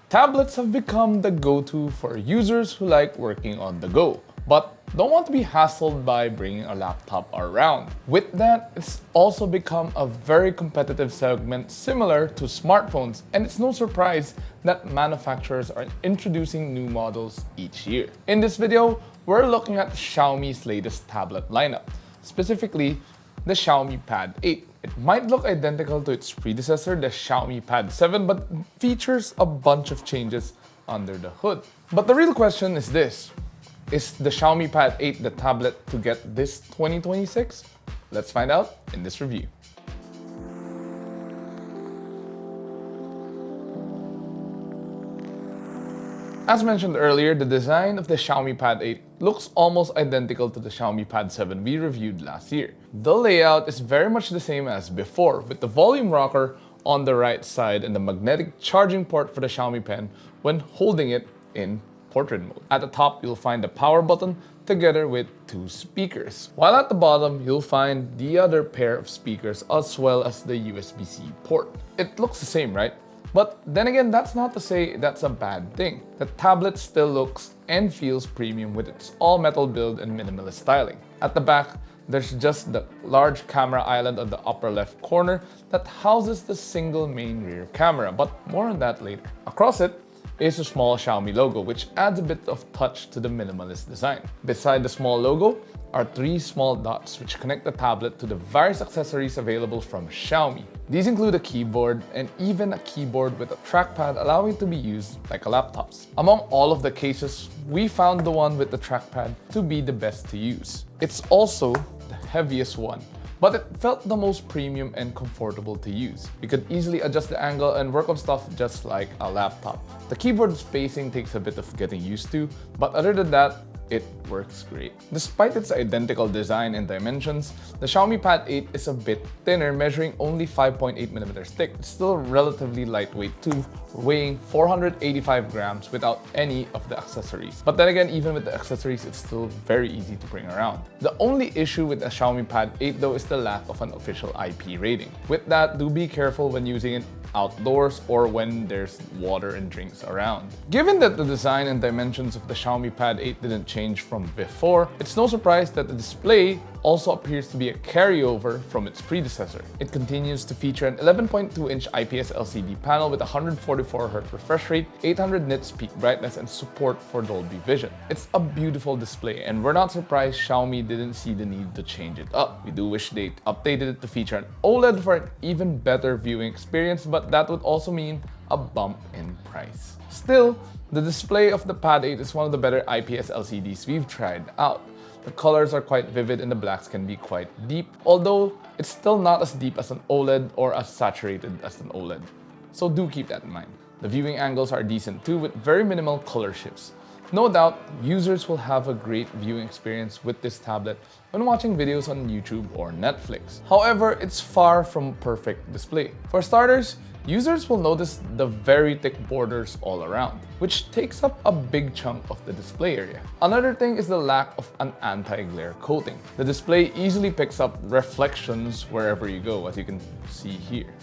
Tablets have become the go-to for users who like working on the go, but don't want to be hassled by bringing a laptop around. With that, it's also become a very competitive segment similar to smartphones, and it's no surprise that manufacturers are introducing new models each year. In this video, we're looking at Xiaomi's latest tablet lineup, specifically the Xiaomi Pad 8. It might look identical to its predecessor, the Xiaomi Pad 7, but features a bunch of changes under the hood. But the real question is this: is the Xiaomi Pad 8 the tablet to get this 2026? Let's find out in this review. As mentioned earlier, the design of the Xiaomi Pad 8 looks almost identical to the Xiaomi Pad 7 we reviewed last year. The layout is very much the same as before, with the volume rocker on the right side and the magnetic charging port for the Xiaomi Pen when holding it in portrait mode. At the top, you'll find the power button together with two speakers, while at the bottom, you'll find the other pair of speakers as well as the USB-C port. It looks the same, right? But then again, that's not to say that's a bad thing. The tablet still looks and feels premium with its all-metal build and minimalist styling. At the back, there's just the large camera island on the upper left corner that houses the single main rear camera, but more on that later. Across it is a small Xiaomi logo, which adds a bit of touch to the minimalist design. Beside the small logo are three small dots which connect the tablet to the various accessories available from Xiaomi. These include a keyboard and even a keyboard with a trackpad, allowing it to be used like a laptop's. Among all of the cases, we found the one with the trackpad to be the best to use. It's also the heaviest one, but it felt the most premium and comfortable to use. You could easily adjust the angle and work on stuff just like a laptop. The keyboard spacing takes a bit of getting used to, but other than that, it works great. Despite its identical design and dimensions, the Xiaomi Pad 8 is a bit thinner, measuring only 5.8mm thick. It's still relatively lightweight too, weighing 485 grams without any of the accessories. But then again, even with the accessories, it's still very easy to bring around. The only issue with the Xiaomi Pad 8 though is the lack of an official IP rating. With that, do be careful when using it outdoors or when there's water and drinks around. Given that the design and dimensions of the Xiaomi Pad 8 didn't change from before, it's no surprise that the display also appears to be a carryover from its predecessor. It continues to feature an 11.2-inch IPS LCD panel with 144Hz refresh rate, 800 nits peak brightness, and support for Dolby Vision. It's a beautiful display, and we're not surprised Xiaomi didn't see the need to change it up. We do wish they updated it to feature an OLED for an even better viewing experience, but that would also mean a bump in price. Still, the display of the Pad 8 is one of the better IPS LCDs we've tried out. The colors are quite vivid and the blacks can be quite deep, although it's still not as deep as an OLED or as saturated as an OLED. So do keep that in mind. The viewing angles are decent too, with very minimal color shifts. No doubt, users will have a great viewing experience with this tablet when watching videos on YouTube or Netflix. However, it's far from a perfect display. For starters, users will notice the very thick borders all around, which takes up a big chunk of the display area. Another thing is the lack of an anti-glare coating. The display easily picks up reflections wherever you go, as you can see here.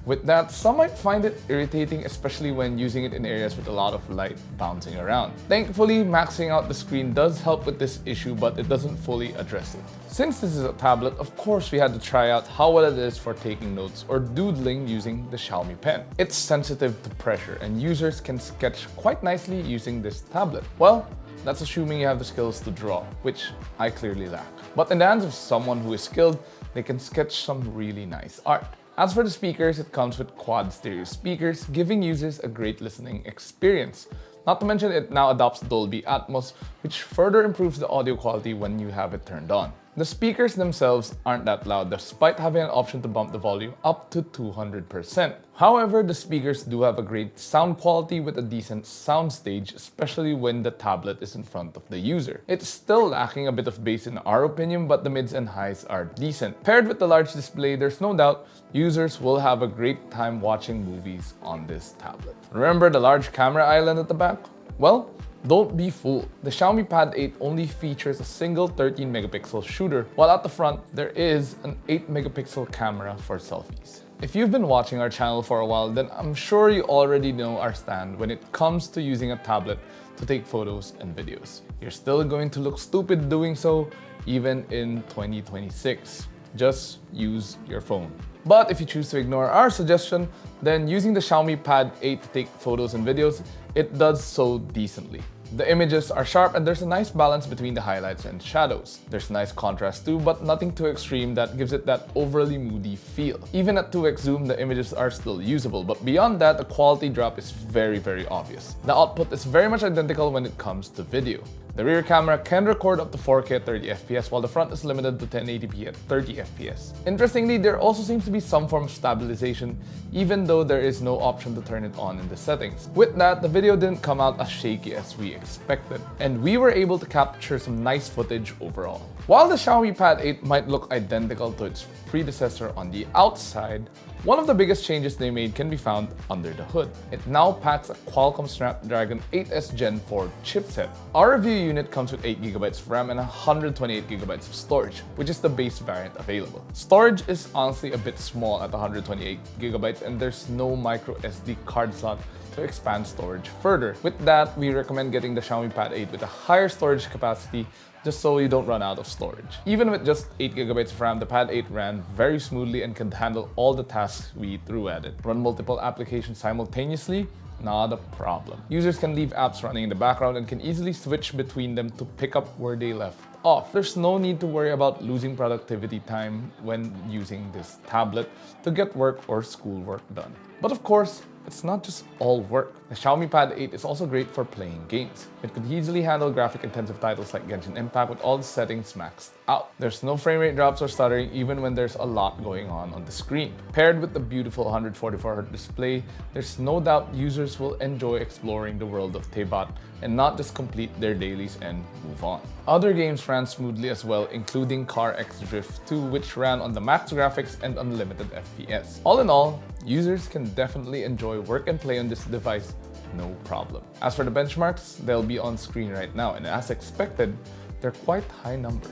With that, some might find it irritating, especially when using it in areas with a lot of light bouncing around. Thankfully, maxing out the screen does help with this issue, but it doesn't fully address it. Since this is a tablet, of course we had to try out how well it is for taking notes or doodling using the Xiaomi Pen. It's sensitive to pressure, and users can sketch quite nicely using this tablet. Well, that's assuming you have the skills to draw, which I clearly lack. But in the hands of someone who is skilled, they can sketch some really nice art. As for the speakers, it comes with quad stereo speakers, giving users a great listening experience. Not to mention, it now adopts Dolby Atmos, which further improves the audio quality when you have it turned on. The speakers themselves aren't that loud, despite having an option to bump the volume up to 200%. However, the speakers do have a great sound quality with a decent soundstage, especially when the tablet is in front of the user. It's still lacking a bit of bass in our opinion, but the mids and highs are decent. Paired with the large display, there's no doubt users will have a great time watching movies on this tablet. Remember the large camera island at the back? Well, don't be fooled. The Xiaomi Pad 8 only features a single 13-megapixel shooter, while at the front, there is an 8-megapixel camera for selfies. If you've been watching our channel for a while, then I'm sure you already know our stand when it comes to using a tablet to take photos and videos. You're still going to look stupid doing so, even in 2026. Just use your phone. But if you choose to ignore our suggestion, then using the Xiaomi Pad 8 to take photos and videos, it does so decently. The images are sharp and there's a nice balance between the highlights and shadows. There's nice contrast too, but nothing too extreme that gives it that overly moody feel. Even at 2x zoom, the images are still usable, but beyond that, the quality drop is very obvious. The output is very much identical when it comes to video. The rear camera can record up to 4K at 30 FPS, while the front is limited to 1080p at 30 FPS. Interestingly, there also seems to be some form of stabilization, even though there is no option to turn it on in the settings. With that, the video didn't come out as shaky as we expected, and we were able to capture some nice footage overall. While the Xiaomi Pad 8 might look identical to its predecessor on the outside, one of the biggest changes they made can be found under the hood. It now packs a Qualcomm Snapdragon 8s Gen 4 chipset. Our review unit comes with 8GB of RAM and 128GB of storage, which is the base variant available. Storage is honestly a bit small at 128GB, and there's no micro SD card slot to expand storage further. With that, we recommend getting the Xiaomi Pad 8 with a higher storage capacity just so you don't run out of storage. Even with just 8GB of RAM, the Pad 8 ran very smoothly and can handle all the tasks we threw at it. Run multiple applications simultaneously? Not a problem. Users can leave apps running in the background and can easily switch between them to pick up where they left off. There's no need to worry about losing productivity time when using this tablet to get work or schoolwork done. But of course, it's not just all work. The Xiaomi Pad 8 is also great for playing games. It could easily handle graphic-intensive titles like Genshin Impact with all the settings maxed out. There's no frame rate drops or stuttering even when there's a lot going on the screen. Paired with the beautiful 144Hz display, there's no doubt users will enjoy exploring the world of Tebat and not just complete their dailies and move on. Other games ran smoothly as well, including Car X Drift 2, which ran on the max graphics and unlimited FPS. All in all, users can definitely enjoy work and play on this device no problem. As for the benchmarks, they'll be on screen right now, and as expected, they're quite high numbers.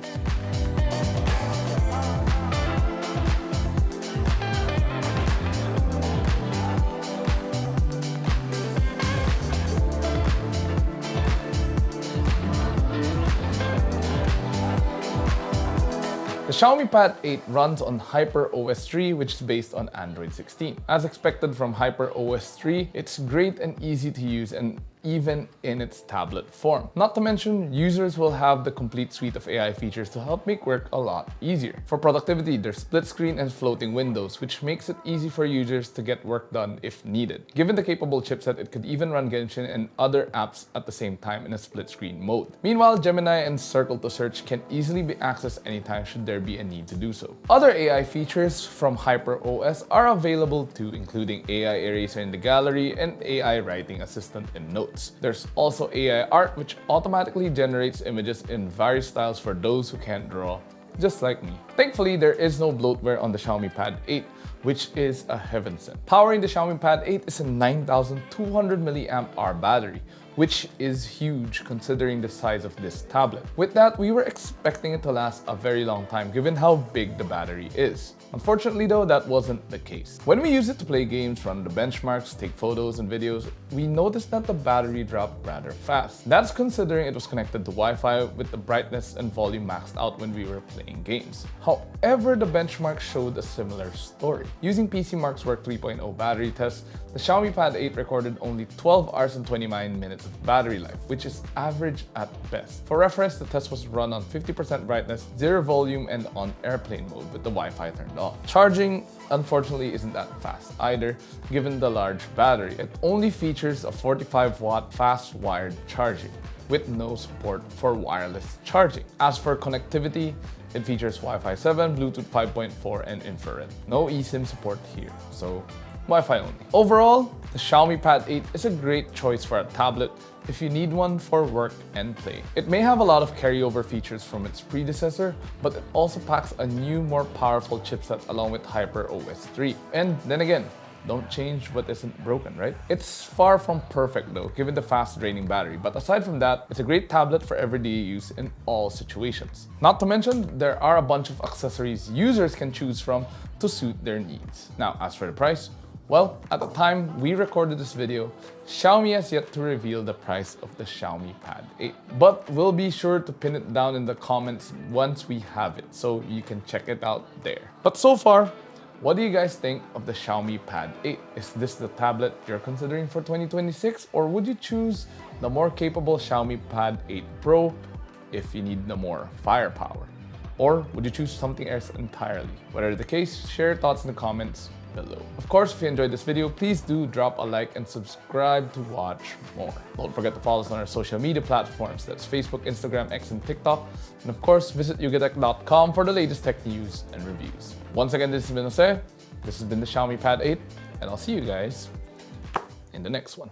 The Xiaomi Pad 8 runs on HyperOS 3, which is based on Android 16. As expected from HyperOS 3, it's great and easy to use, and even in its tablet form. Not to mention, users will have the complete suite of AI features to help make work a lot easier. For productivity, there's split screen and floating windows, which makes it easy for users to get work done if needed. Given the capable chipset, it could even run Genshin and other apps at the same time in a split screen mode. Meanwhile, Gemini and Circle to Search can easily be accessed anytime should there be a need to do so. Other AI features from HyperOS are available too, including AI Eraser in the gallery and AI Writing Assistant in Notes. There's also AI Art, which automatically generates images in various styles for those who can't draw, just like me. Thankfully, there is no bloatware on the Xiaomi Pad 8, which is a heaven sent. Powering the Xiaomi Pad 8 is a 9200 mAh battery, which is huge considering the size of this tablet. With that, we were expecting it to last a very long time given how big the battery is. Unfortunately though, that wasn't the case. When we use it to play games, run the benchmarks, take photos and videos, we noticed that the battery dropped rather fast. That's considering it was connected to Wi-Fi with the brightness and volume maxed out when we were playing games. However, the benchmark showed a similar story. Using PCMark's Work 3.0 battery test, the Xiaomi Pad 8 recorded only 12 hours and 29 minutes of battery life, which is average at best. For reference, the test was run on 50% brightness, 0 volume, and on airplane mode with the Wi-Fi turned off. Charging, unfortunately, isn't that fast either, given the large battery. It only features a 45-watt fast wired charging, with no support for wireless charging. As for connectivity, it features Wi-Fi 7, Bluetooth 5.4, and infrared. No eSIM support here, so Wi-Fi only. Overall, the Xiaomi Pad 8 is a great choice for a tablet if you need one for work and play. It may have a lot of carryover features from its predecessor, but it also packs a new, more powerful chipset along with HyperOS 3. And then again, Don't change what isn't broken, right? It's far from perfect though, given the fast draining battery, but aside from that, it's a great tablet for everyday use in all situations. Not to mention, there are a bunch of accessories users can choose from to suit their needs. Now, as for the price, well, at the time we recorded this video, Xiaomi has yet to reveal the price of the Xiaomi Pad 8. But we'll be sure to pin it down in the comments once we have it, so you can check it out there. But so far, what do you guys think of the Xiaomi Pad 8? Is this the tablet you're considering for 2026? Or would you choose the more capable Xiaomi Pad 8 Pro if you need the more firepower? Or would you choose something else entirely? Whatever the case, share your thoughts in the comments below. Of course, if you enjoyed this video, please do drop a like and subscribe to watch more. Don't forget to follow us on our social media platforms. That's Facebook, Instagram, X, and TikTok. And of course, visit yugatech.com for the latest tech news and reviews. Once again, this has been Jose. This has been the Xiaomi Pad 8, and I'll see you guys in the next one.